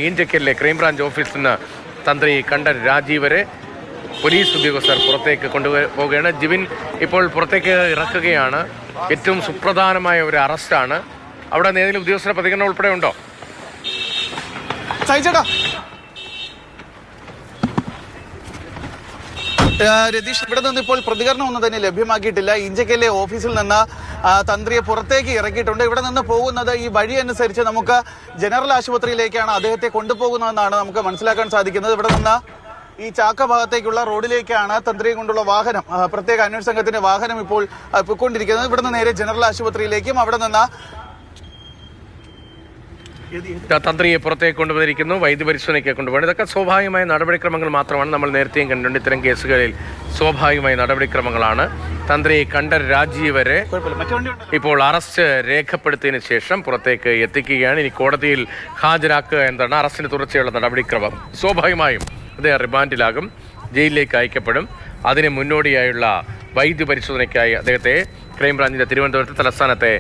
ഈഞ്ചക്കലിലെ crime branch ഓഫീസിൽ നിന്ന് തന്ത്രി കണ്ഠരര് രാജീവ് വരെ പോലീസ് ഉദ്യോഗസ്ഥർ പുറത്തേക്ക് കൊണ്ടുപോവുകയാണ്. ജിവിൻ ഇപ്പോൾ പുറത്തേക്ക് ഇറക്കുകയാണ്. ഏറ്റവും സുപ്രധാനമായ ഒരു അറസ്റ്റാണ്. അവിടെ ഏതെങ്കിലും ഉദ്യോഗസ്ഥരുടെ പ്രതികരണം ഉൾപ്പെടെ ഉണ്ടോ? രതീഷ്, ഇവിടെ നിന്ന് ഇപ്പോൾ പ്രതികരണം ഒന്നും തന്നെ ലഭ്യമാക്കിയിട്ടില്ല. ഇഞ്ചക്കലിലെ ഓഫീസിൽ നിന്ന് തന്ത്രിയെ പുറത്തേക്ക് ഇറക്കിയിട്ടുണ്ട്. ഇവിടെ നിന്ന് പോകുന്നത് ഈ വഴി അനുസരിച്ച് നമുക്ക് ജനറൽ ആശുപത്രിയിലേക്കാണ് അദ്ദേഹത്തെ കൊണ്ടുപോകുന്നതെന്നാണ് നമുക്ക് മനസ്സിലാക്കാൻ സാധിക്കുന്നത്. ഇവിടെ നിന്ന് ഈ ചാക്ക ഭാഗത്തേക്കുള്ള റോഡിലേക്കാണ് തന്ത്രിയെ കൊണ്ടുള്ള വാഹനം, പ്രത്യേക അന്വേഷണ സംഘത്തിന്റെ വാഹനം ഇപ്പോൾ പോയിക്കൊണ്ടിരിക്കുന്നത്. ഇവിടെ നിന്ന് നേരെ ജനറൽ ആശുപത്രിയിലേക്കും അവിടെ നിന്ന് തന്ത്രിയെ പുറത്തേക്ക് കൊണ്ടുവന്നിരിക്കുന്നു, വൈദ്യപരിശോധനയ്ക്ക് കൊണ്ടുപോകണം. ഇതൊക്കെ സ്വാഭാവികമായ നടപടിക്രമങ്ങൾ മാത്രമാണ്. നമ്മൾ നേരത്തെയും കണ്ടിട്ടുണ്ട് ഇത്തരം കേസുകളിൽ സ്വാഭാവികമായ നടപടിക്രമങ്ങളാണ്. തന്ത്രി കണ്ഠരര് രാജീവ് വരെ ഇപ്പോൾ അറസ്റ്റ് രേഖപ്പെടുത്തിയതിനു ശേഷം പുറത്തേക്ക് എത്തിക്കുകയാണ്. ഇനി കോടതിയിൽ ഹാജരാക്കുക എന്നതാണ് അറസ്റ്റിന് തുടർച്ചയുള്ള നടപടിക്രമം. സ്വാഭാവികമായും അദ്ദേഹം റിമാൻഡിലാകും, ജയിലിലേക്ക് അയക്കപ്പെടും. അതിന് മുന്നോടിയായുള്ള വൈദ്യപരിശോധനയ്ക്കായി അദ്ദേഹത്തെ ക്രൈംബ്രാഞ്ചിന്റെ തിരുവനന്തപുരത്ത് തലസ്ഥാനത്തെ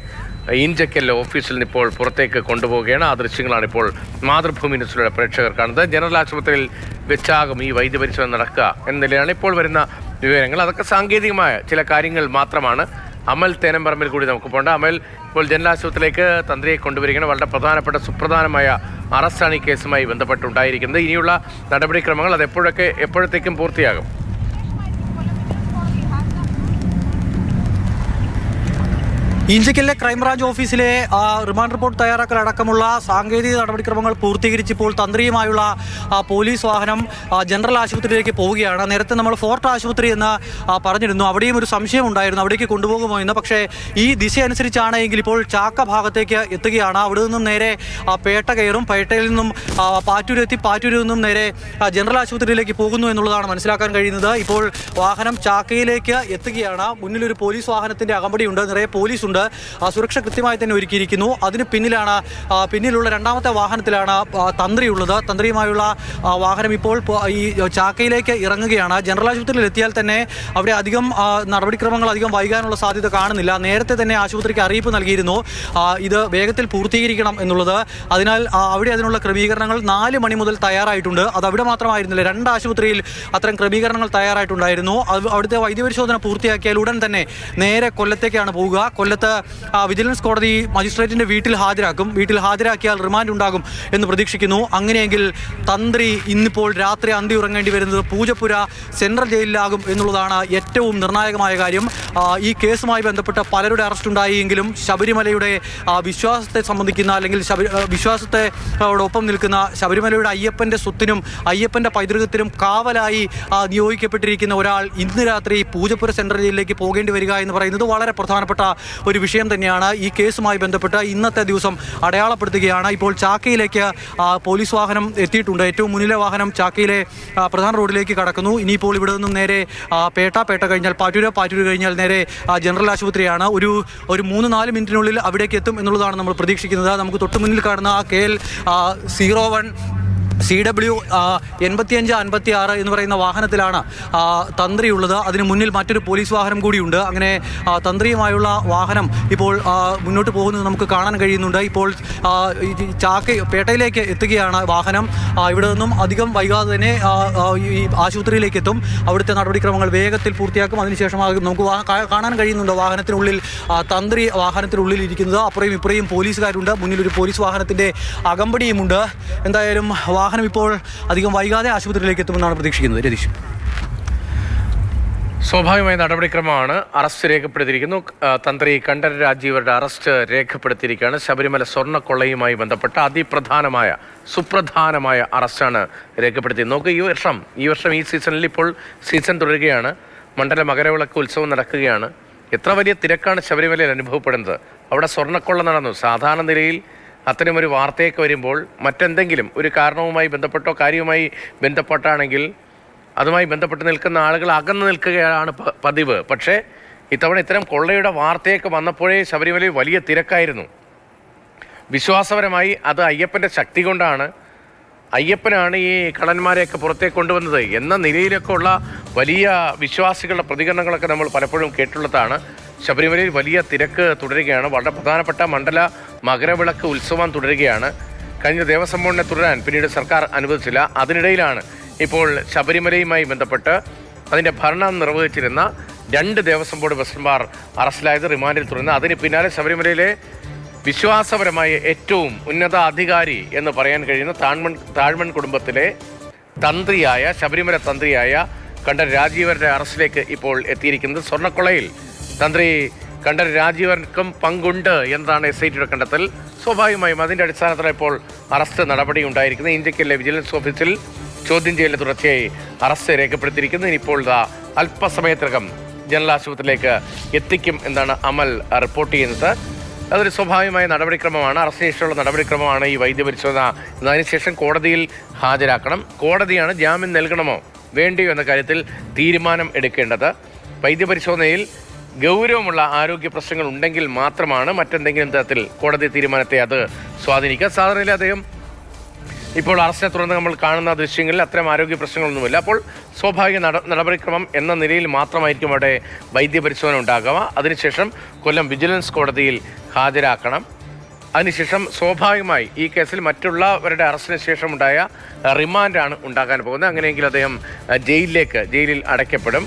ഈഞ്ചക്കലിലെ ഓഫീസിൽ നിന്ന് ഇപ്പോൾ പുറത്തേക്ക് കൊണ്ടുപോവുകയാണ്. ആ ദൃശ്യങ്ങളാണ് ഇപ്പോൾ മാതൃഭൂമി ന്യൂസിലൂടെ പ്രേക്ഷകർ കാണുന്നത്. ജനറൽ ആശുപത്രിയിൽ വെച്ചാകും ഈ വൈദ്യപരിശോധന നടക്കുക എന്ന നിലയാണ് ഇപ്പോൾ വരുന്ന വിവരങ്ങൾ. അതൊക്കെ സാങ്കേതികമായ ചില കാര്യങ്ങൾ മാത്രമാണ്. അമൽ തേനമ്പറമ്പിൽ കൂടി നമുക്ക് പോകേണ്ട. അമൽ, ഇപ്പോൾ ജനറൽ ആശുപത്രിയിലേക്ക് തന്ത്രിയെ കൊണ്ടുവരികയാണ്. വളരെ പ്രധാനപ്പെട്ട സുപ്രധാനമായ അറസ്റ്റാണ് ഈ കേസുമായി ബന്ധപ്പെട്ടുണ്ടായിരിക്കുന്നത്. ഇനിയുള്ള നടപടിക്രമങ്ങൾ അത് എപ്പോഴത്തേക്കും പൂർത്തിയാകും? ഇഞ്ചക്കലിലെ ക്രൈംബ്രാഞ്ച് ഓഫീസിലെ റിമാൻഡ് റിപ്പോർട്ട് തയ്യാറാക്കലടക്കമുള്ള സാങ്കേതിക നടപടിക്രമങ്ങൾ പൂർത്തീകരിച്ചിപ്പോൾ തന്ത്രിയുമായുള്ള പോലീസ് വാഹനം ജനറൽ ആശുപത്രിയിലേക്ക് പോവുകയാണ്. നേരത്തെ നമ്മൾ ഫോർട്ട് ആശുപത്രി എന്ന് പറഞ്ഞിരുന്നു. അവിടെയും ഒരു സംശയം ഉണ്ടായിരുന്നു, അവിടേക്ക് കൊണ്ടുപോകുമോ എന്ന്. പക്ഷേ ഈ ദിശ അനുസരിച്ചാണ് എങ്കിൽ ഇപ്പോൾ ചാക്ക ഭാഗത്തേക്ക് എത്തുകയാണ്. അവിടെ നിന്നും നേരെ പേട്ട കയറും. പേട്ടയിൽ നിന്നും പാറ്റൂരെത്തി, പാറ്റൂരിൽ നിന്നും നേരെ ജനറൽ ആശുപത്രിയിലേക്ക് പോകുന്നു എന്നുള്ളതാണ് മനസ്സിലാക്കാൻ കഴിയുന്നത്. ഇപ്പോൾ വാഹനം ചാക്കയിലേക്ക് എത്തുകയാണ്. മുന്നിലൊരു പോലീസ് വാഹനത്തിൻ്റെ അകമ്പടിയുണ്ട്, നിറയെ പോലീസുണ്ട്. സുരക്ഷ കൃത്യമായി തന്നെ ഒരുക്കിയിരിക്കുന്നു. അതിന് പിന്നിലുള്ള രണ്ടാമത്തെ വാഹനത്തിലാണ് തന്ത്രിയുള്ളത്. തന്ത്രിയുമായുള്ള വാഹനം ഇപ്പോൾ ഈ ചാക്കയിലേക്ക് ഇറങ്ങുകയാണ്. ജനറൽ ആശുപത്രിയിൽ എത്തിയാൽ തന്നെ അവിടെ അധികം നടപടിക്രമങ്ങൾ അധികം വൈകാനുള്ള സാധ്യത കാണുന്നില്ല. നേരത്തെ തന്നെ ആശുപത്രിക്ക് അറിയിപ്പ് നൽകിയിരുന്നു ഇത് വേഗത്തിൽ പൂർത്തീകരിക്കണം എന്നുള്ളത്. അതിനാൽ അവിടെ അതിനുള്ള ക്രമീകരണങ്ങൾ 4 മണി മുതൽ തയ്യാറായിട്ടുണ്ട്. അത് അവിടെ മാത്രമായിരുന്നില്ല, 2 ആശുപത്രിയിൽ അത്തരം ക്രമീകരണങ്ങൾ തയ്യാറായിട്ടുണ്ടായിരുന്നു. അവിടുത്തെ വൈദ്യപരിശോധന പൂർത്തിയാക്കിയാൽ ഉടൻ തന്നെ നേരെ കൊല്ലത്തേക്കാണ് പോവുക. കൊല്ലത്ത് വിജിലൻസ് കോടതി മജിസ്ട്രേറ്റിന്റെ വീട്ടിൽ ഹാജരാക്കും. വീട്ടിൽ ഹാജരാക്കിയാൽ റിമാൻഡ് ഉണ്ടാകും എന്ന് പ്രതീക്ഷിക്കുന്നു. അങ്ങനെയെങ്കിൽ തന്ത്രി ഇന്നിപ്പോൾ രാത്രി അന്തി ഉറങ്ങേണ്ടി വരുന്നത് പൂജപ്പുര സെൻട്രൽ ജയിലിലാകും എന്നുള്ളതാണ് ഏറ്റവും നിർണായകമായ കാര്യം. ഈ കേസുമായി ബന്ധപ്പെട്ട പലരുടെ അറസ്റ്റ് ഉണ്ടായെങ്കിലും ശബരിമലയുടെ വിശ്വാസത്തെ സംബന്ധിക്കുന്ന അല്ലെങ്കിൽ വിശ്വാസത്തോടൊപ്പം നിൽക്കുന്ന ശബരിമലയുടെ അയ്യപ്പൻ്റെ സ്വത്തിനും അയ്യപ്പൻ്റെ പൈതൃകത്തിനും കാവലായി നിയോഗിക്കപ്പെട്ടിരിക്കുന്ന ഒരാൾ ഇന്ന് രാത്രി പൂജപ്പുര സെൻട്രൽ ജയിലിലേക്ക് പോകേണ്ടി വരിക എന്ന് പറയുന്നത് വളരെ പ്രധാനപ്പെട്ട ഒരു വിഷയം തന്നെയാണ്. ഈ കേസുമായി ബന്ധപ്പെട്ട് ഇന്നത്തെ ദിവസം അടയാളപ്പെടുത്തുകയാണ്. ഇപ്പോൾ ചാക്കയിലേക്ക് പോലീസ് വാഹനം എത്തിയിട്ടുണ്ട്. ഏറ്റവും മുന്നിലെ വാഹനം ചാക്കയിലെ പ്രധാന റോഡിലേക്ക് കടക്കുന്നു. ഇനിയിപ്പോൾ ഇവിടെ നിന്നും നേരെ പേട്ട കഴിഞ്ഞാൽ പാറ്റൂര് കഴിഞ്ഞാൽ നേരെ ജനറൽ ആശുപത്രിയാണ്. ഒരു 3-4 മിനിറ്റിനുള്ളിൽ അവിടേക്ക് എത്തും എന്നുള്ളതാണ് നമ്മൾ പ്രതീക്ഷിക്കുന്നത്. നമുക്ക് തൊട്ട് മുന്നിൽ കാണുന്ന KL 01 CW 8556 എന്ന് പറയുന്ന വാഹനത്തിലാണ് തന്ത്രിയുള്ളത്. അതിന് മുന്നിൽ മറ്റൊരു പോലീസ് വാഹനം കൂടിയുണ്ട്. അങ്ങനെ തന്ത്രിയുമായുള്ള വാഹനം ഇപ്പോൾ മുന്നോട്ട് പോകുന്നത് നമുക്ക് കാണാൻ കഴിയുന്നുണ്ട്. ഇപ്പോൾ പേട്ടയിലേക്ക് എത്തുകയാണ് വാഹനം. ഇവിടെ നിന്നും അധികം വൈകാതെ തന്നെ ഈ ആശുപത്രിയിലേക്ക് എത്തും. അവിടുത്തെ നടപടിക്രമങ്ങൾ വേഗത്തിൽ പൂർത്തിയാക്കും. അതിനുശേഷം നമുക്ക് കാണാൻ കഴിയുന്നുണ്ട് വാഹനത്തിനുള്ളിൽ തന്ത്രി വാഹനത്തിനുള്ളിൽ ഇരിക്കുന്നത്. അപ്പുറയും ഇപ്പുറയും പോലീസുകാരുണ്ട്. മുന്നിലൊരു പോലീസ് വാഹനത്തിൻ്റെ അകമ്പടിയുമുണ്ട്. എന്തായാലും വാഹനം ഇപ്പോൾ അധികം വൈകാതെ ആശുപത്രിയിലേക്ക് എത്തുമെന്നാണ് പ്രതീക്ഷിക്കുന്നത്. രതീഷ്, സ്വാഭാവികമായ നടപടിക്രമമാണ്. അറസ്റ്റ് രേഖപ്പെടുത്തിയിരിക്കുന്നു. തന്ത്രി കണ്ഠരര് രാജീവരുടെ അറസ്റ്റ് രേഖപ്പെടുത്തിയിരിക്കുകയാണ്. ശബരിമല സ്വർണ്ണക്കൊള്ളയുമായി ബന്ധപ്പെട്ട അതിപ്രധാനമായ സുപ്രധാനമായ അറസ്റ്റാണ് രേഖപ്പെടുത്തിയത്. നോക്ക്, ഈ വർഷം ഈ സീസണിൽ ഇപ്പോൾ സീസൺ തുടരുകയാണ്. മണ്ഡല മകരവിളക്ക് ഉത്സവം നടക്കുകയാണ്. എത്ര വലിയ തിരക്കാണ് ശബരിമലയിൽ അനുഭവപ്പെടുന്നത്. അവിടെ സ്വർണ്ണക്കൊള്ള നടന്നു. സാധാരണ നിലയിൽ അത്തരമൊരു വാർത്തയൊക്കെ വരുമ്പോൾ മറ്റെന്തെങ്കിലും ഒരു കാരണവുമായി ബന്ധപ്പെട്ടോ കാര്യവുമായി ബന്ധപ്പെട്ടാണെങ്കിൽ അതുമായി ബന്ധപ്പെട്ട് നിൽക്കുന്ന ആളുകൾ അകന്നു നിൽക്കുകയാണ് പതിവ്. പക്ഷേ ഇത്തവണ ഇത്തരം കൊള്ളയുടെ വാർത്തയൊക്കെ വന്നപ്പോഴേ ശബരിമലയിൽ വലിയ തിരക്കായിരുന്നു. വിശ്വാസപരമായി അത് അയ്യപ്പൻ്റെ ശക്തി കൊണ്ടാണ്, അയ്യപ്പനാണ് ഈ കള്ളന്മാരെയൊക്കെ പുറത്തേക്ക് കൊണ്ടുവന്നത് എന്ന നിലയിലൊക്കെ ഉള്ള വലിയ വിശ്വാസികളുടെ പ്രതികരണങ്ങളൊക്കെ നമ്മൾ പലപ്പോഴും കേട്ടുള്ളതാണ്. ശബരിമലയിൽ വലിയ തിരക്ക് തുടരുകയാണ്. വളരെ പ്രധാനപ്പെട്ട മണ്ഡല മകരവിളക്ക് ഉത്സവം തുടരുകയാണ്. കഴിഞ്ഞ ദേവസ്വം ബോർഡിനെ തുടരാൻ പിന്നീട് സർക്കാർ അനുവദിച്ചില്ല. അതിനിടയിലാണ് ഇപ്പോൾ ശബരിമലയുമായി ബന്ധപ്പെട്ട് അതിൻ്റെ ഭരണം നിർവഹിച്ചിരുന്ന 2 ദേവസ്വം ബോർഡ് പ്രസിഡന്റുമാർ അറസ്റ്റിലായത്, റിമാൻഡിൽ തുടരുന്നത്. അതിന് പിന്നാലെ ശബരിമലയിലെ വിശ്വാസപരമായ ഏറ്റവും ഉന്നത അധികാരി എന്ന് പറയാൻ കഴിയുന്ന താഴ്മൺ കുടുംബത്തിലെ തന്ത്രിയായ, ശബരിമല തന്ത്രിയായ കണ്ഠരര് രാജീവരുടെ അറസ്റ്റിലേക്ക് ഇപ്പോൾ എത്തിയിരിക്കുന്നത്. സ്വർണ്ണക്കൊള്ളയിൽ തന്ത്രി കണ്ഠരര് രാജീവർക്കും പങ്കുണ്ട് എന്നതാണ് SITയുടെ കണ്ടെത്തൽ. സ്വാഭാവികമായും അതിൻ്റെ അടിസ്ഥാനത്തിലാണ് ഇപ്പോൾ അറസ്റ്റ് നടപടി ഉണ്ടായിരിക്കുന്നത്. ഇന്ത്യക്കലിലെ വിജിലൻസ് ഓഫീസിൽ ചോദ്യം ചെയ്യലിന് തുടർച്ചയായി അറസ്റ്റ് രേഖപ്പെടുത്തിയിരിക്കുന്നു. ഇനിയിപ്പോൾ അല്പസമയത്തിനകം ജനറൽ ആശുപത്രിയിലേക്ക് എത്തിക്കും എന്നാണ് അമൽ റിപ്പോർട്ട് ചെയ്യുന്നത്. അതൊരു സ്വാഭാവികമായ നടപടിക്രമമാണ്, അറസ്റ്റിന് ശേഷമുള്ള നടപടിക്രമമാണ് ഈ വൈദ്യപരിശോധന. അതിനുശേഷം കോടതിയിൽ ഹാജരാക്കണം. കോടതിയാണ് ജാമ്യം നൽകണമോ വേണ്ടിയോ എന്ന കാര്യത്തിൽ തീരുമാനം എടുക്കേണ്ടത്. വൈദ്യപരിശോധനയിൽ ഗൗരവമുള്ള ആരോഗ്യ പ്രശ്നങ്ങൾ ഉണ്ടെങ്കിൽ മാത്രമാണ് മറ്റെന്തെങ്കിലും തരത്തിൽ കോടതി തീരുമാനത്തെ അത് സ്വാധീനിക്കുക. സാധാരണയിൽ അദ്ദേഹം ഇപ്പോൾ അറസ്റ്റിനെ തുടർന്ന് നമ്മൾ കാണുന്ന ദൃശ്യങ്ങളിൽ അത്തരം ആരോഗ്യ പ്രശ്നങ്ങളൊന്നുമില്ല. അപ്പോൾ സ്വാഭാവിക നടപടിക്രമം എന്ന നിലയിൽ മാത്രമായിരിക്കും അവിടെ വൈദ്യപരിശോധന ഉണ്ടാകുക. അതിനുശേഷം കൊല്ലം വിജിലൻസ് കോടതിയിൽ ഹാജരാക്കണം. അതിനുശേഷം സ്വാഭാവികമായി ഈ കേസിൽ മറ്റുള്ളവരുടെ അറസ്റ്റിന് ശേഷമുണ്ടായ റിമാൻഡാണ് ഉണ്ടാകാൻ പോകുന്നത്. അങ്ങനെയെങ്കിൽ അദ്ദേഹം ജയിലിൽ അടയ്ക്കപ്പെടും.